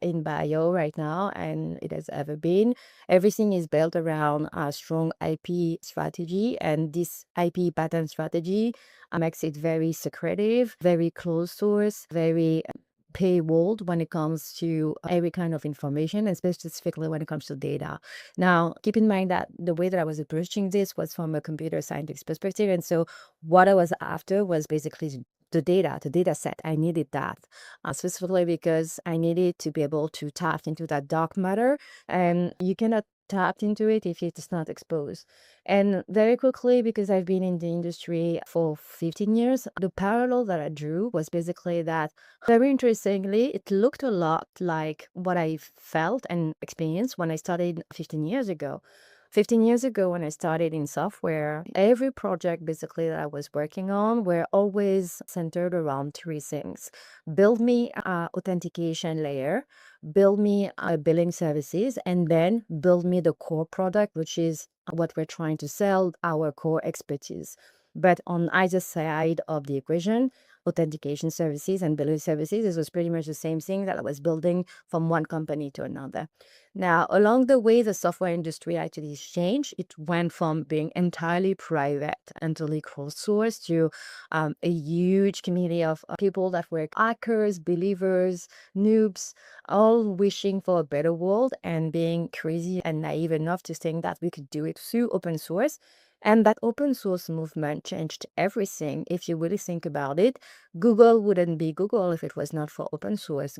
in bio right now, and it has ever been. Everything is built around a strong IP strategy, and this IP patent strategy makes it very secretive, very closed source, very paywalled when it comes to every kind of information, and specifically when it comes to data. Now, keep in mind that the way that I was approaching this was from a computer scientist perspective. And so what I was after was basically the data set. I needed that specifically because I needed to be able to tap into that dark matter, and you cannot tap into it if it's not exposed. And very quickly, because I've been in the industry for 15 years, the parallel that I drew was basically that very interestingly, it looked a lot like what I felt and experienced when I started 15 years ago. 15 years ago, when I started in software, every project basically that I was working on were always centered around three things: build me a authentication layer, build me a billing services, and then build me the core product, which is what we're trying to sell, our core expertise. But on either side of the equation, authentication services and billing services, it was pretty much the same thing that I was building from one company to another. Now, along the way, the software industry actually changed. It went from being entirely private, entirely closed source, to a huge community of people that were hackers, believers, noobs, all wishing for a better world and being crazy and naive enough to think that we could do it through open source. And that open source movement changed everything. If you really think about it, Google wouldn't be Google if it was not for open source.